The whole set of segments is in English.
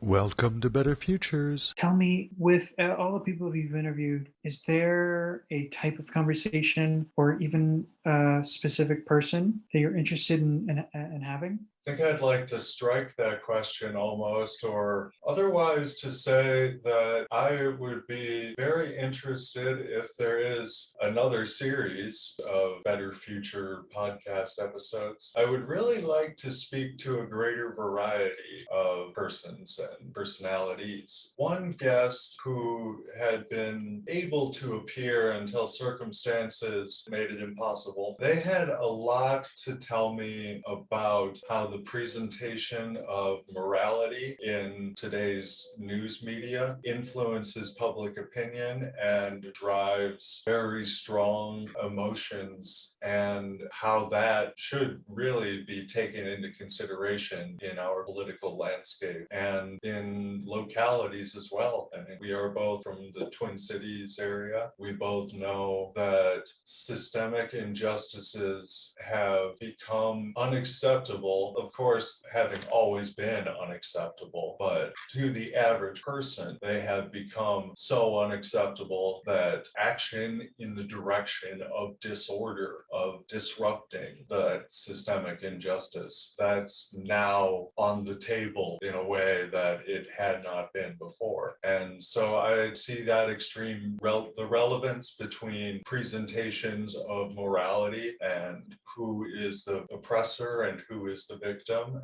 Welcome to Better Futures. Tell me, with all the people you've interviewed, is there a type of conversation or even a specific person that you're interested in having? I think I'd like to strike that question almost, or otherwise to say that I would be very interested if there is another series of Better Future podcast episodes. I would really like to speak to a greater variety of persons and personalities. One guest who had been able to appear until circumstances made it impossible, they had a lot to tell me about how the presentation of morality in today's news media influences public opinion and drives very strong emotions, and how that should really be taken into consideration in our political landscape and in localities as well. I mean, we are both from the Twin Cities area. We both know that systemic injustices have become unacceptable. Of course, having always been unacceptable, but to the average person, they have become so unacceptable that action in the direction of disorder, of disrupting the systemic injustice, that's now on the table in a way that it had not been before. And so I see that extreme, the relevance between presentations of morality and who is the oppressor and who is the victim,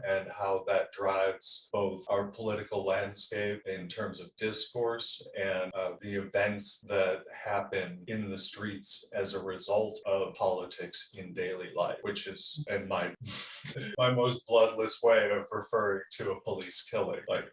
and how that drives both our political landscape in terms of discourse and the events that happen in the streets as a result of politics in daily life, which is in my my most bloodless way of referring to a police killing. Like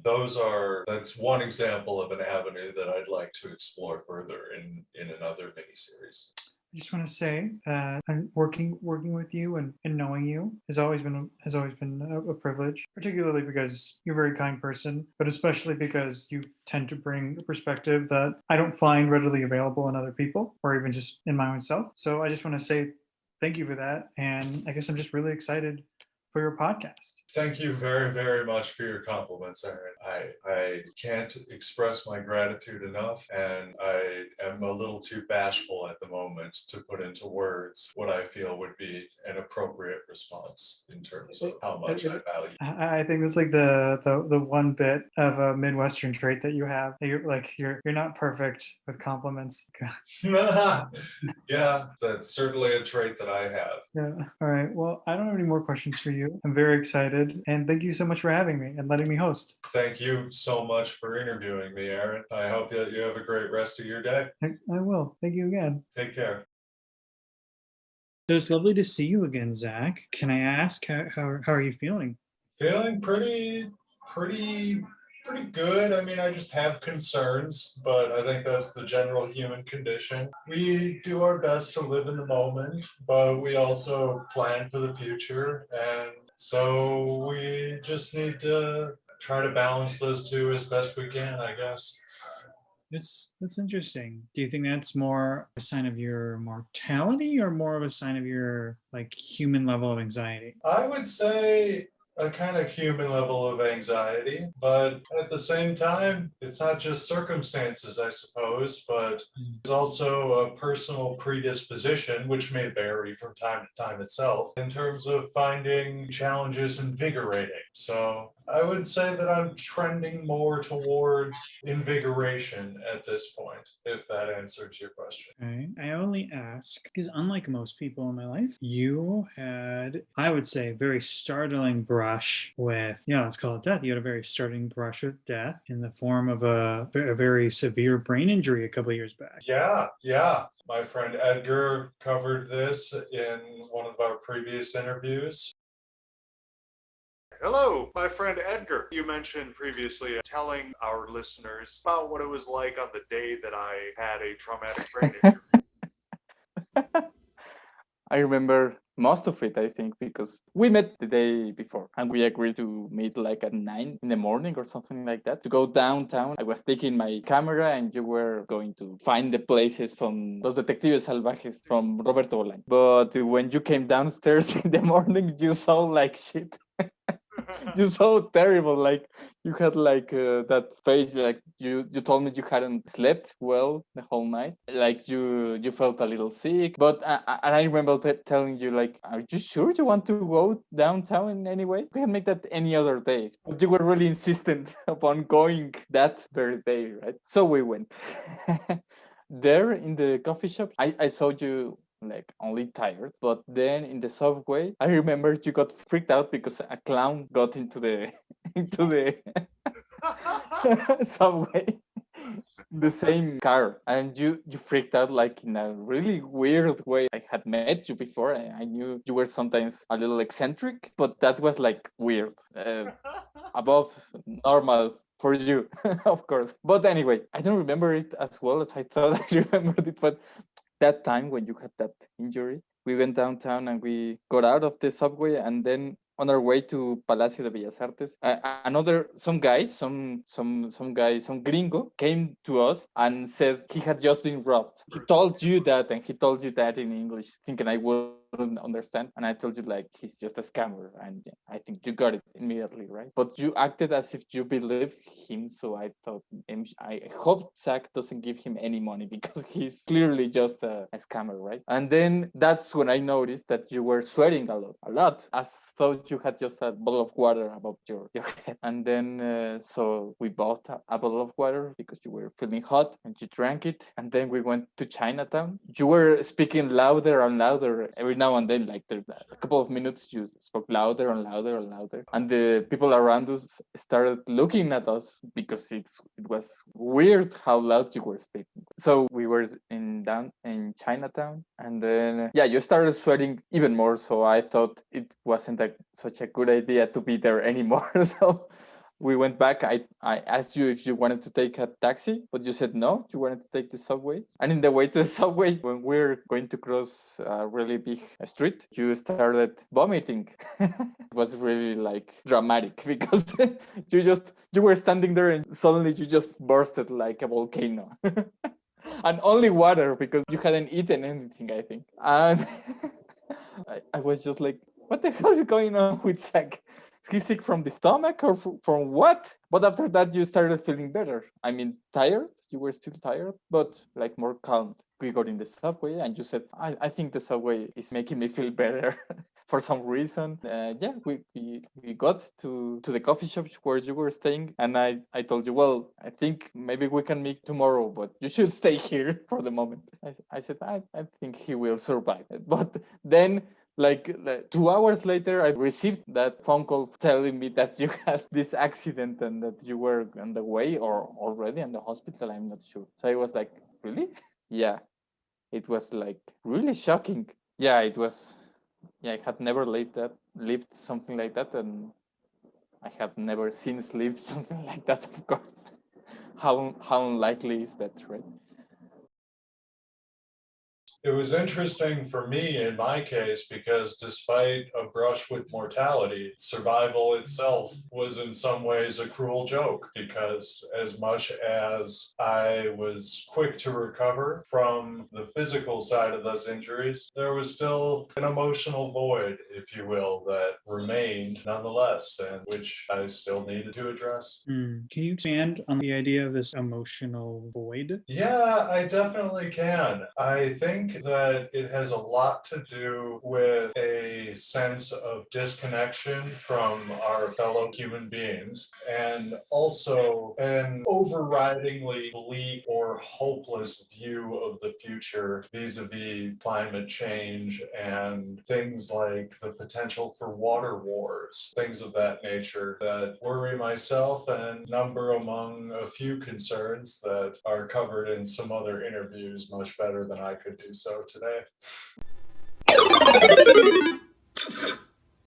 that's one example of an avenue that I'd like to explore further in another miniseries. I just want to say that working with you and knowing you has always been a privilege, particularly because you're a very kind person, but especially because you tend to bring a perspective that I don't find readily available in other people or even just in my own self. So I just want to say thank you for that, and I guess I'm just really excited for your podcast. Thank you very, very much for your compliments, Aaron. I can't express my gratitude enough, and I am a little too bashful at the moment to put into words what I feel would be an appropriate response in terms of how much I value. I think that's like the one bit of a Midwestern trait that you have. You're not perfect with compliments. Yeah, that's certainly a trait that I have. Yeah. All right. Well, I don't have any more questions for you. I'm very excited, and thank you so much for having me and letting me host. Thank you so much for interviewing me, Aaron. I hope that you have a great rest of your day. I will. Thank you again. Take care. So it's lovely to see you again, Zach. Can I ask how are you feeling? Feeling pretty good. I mean, I just have concerns, but I think that's the general human condition. We do our best to live in the moment, but we also plan for the future. And so we just need to try to balance those two as best we can, I guess. That's interesting. Do you think that's more a sign of your mortality or more of a sign of your human level of anxiety? I would say a kind of human level of anxiety, but at the same time, it's not just circumstances, I suppose, but there's also a personal predisposition, which may vary from time to time itself, in terms of finding challenges invigorating. So I would say that I'm trending more towards invigoration at this point, if that answers your question. Okay. I only ask because, unlike most people in my life, you had, I would say, a very startling brush with, let's call it death. You had a very startling brush with death in the form of a very severe brain injury a couple of years back. Yeah. My friend Edgar covered this in one of our previous interviews. Hello, my friend Edgar. You mentioned previously telling our listeners about what it was like on the day that I had a traumatic brain injury. I remember most of it, I think, because we met the day before and we agreed to meet like at 9 in the morning or something like that to go downtown. I was taking my camera and you were going to find the places from Los Detectives Salvajes from Roberto Bolaño. But when you came downstairs in the morning, you saw like shit. You so terrible. Like you had like that face. Like you told me you hadn't slept well the whole night. Like you felt a little sick. But and I remember telling you like, are you sure you want to go downtown in any way? We can make that any other day. But you were really insistent upon going that very day, right? So we went. There in the coffee shop, I saw you like only tired, but then in the subway I remember you got freaked out because a clown got into the into the subway, the same car, and you freaked out like in a really weird way. I had met you before. I knew you were sometimes a little eccentric, but that was like weird, above normal for you, of course. But anyway, I don't remember it as well as I thought I remembered it. But that time when you had that injury, we went downtown and we got out of the subway, and then on our way to Palacio de Bellas Artes, some gringo came to us and said he had just been robbed. He told you that, and he told you that in English, thinking I wouldn't understand. And I told you like he's just a scammer, and yeah, I think you got it immediately, right? But you acted as if you believed him, so I thought, I hope Zach doesn't give him any money because he's clearly just a scammer, right? And then that's when I noticed that you were sweating a lot, as though you had just a bottle of water above your head. And then so we bought a bottle of water because you were feeling hot, and you drank it. And then we went to Chinatown. You were speaking louder and louder every now and then, like a couple of minutes you spoke louder and louder and louder, and the people around us started looking at us because it was weird how loud you were speaking. So we were in Chinatown, and then yeah, you started sweating even more, so I thought it wasn't such a good idea to be there anymore. So we went back. I asked you if you wanted to take a taxi, but you said no, you wanted to take the subway. And in the way to the subway, when we're going to cross a really big street, you started vomiting. It was really like dramatic because you were standing there and suddenly you just bursted like a volcano. And only water because you hadn't eaten anything, I think. And I was just like, what the hell is going on with Zach? Is he sick from the stomach or from what? But after that, you started feeling better. I mean, tired. You were still tired, but like more calm. We got in the subway, and you said, I think the subway is making me feel better. For some reason. Yeah, we got to the coffee shop where you were staying, and I told you, well, I think maybe we can meet tomorrow, but you should stay here for the moment. I said, I think he will survive. But then like 2 hours later, I received that phone call telling me that you had this accident and that you were on the way or already in the hospital. I'm not sure. So I was like, really? Yeah, it was like really shocking. Yeah, it was. Yeah, I had never lived something like that, and I have never since lived something like that. Of course, how unlikely is that, right? It was interesting for me in my case because despite a brush with mortality, survival itself was in some ways a cruel joke because as much as I was quick to recover from the physical side of those injuries, there was still an emotional void, if you will, that remained nonetheless and which I still needed to address. Can you expand on the idea of this emotional void? Yeah, I definitely can. I think that it has a lot to do with a sense of disconnection from our fellow human beings and also an overridingly bleak or hopeless view of the future vis-a-vis climate change and things like the potential for water wars, things of that nature that worry myself and number among a few concerns that are covered in some other interviews much better than I could do so today.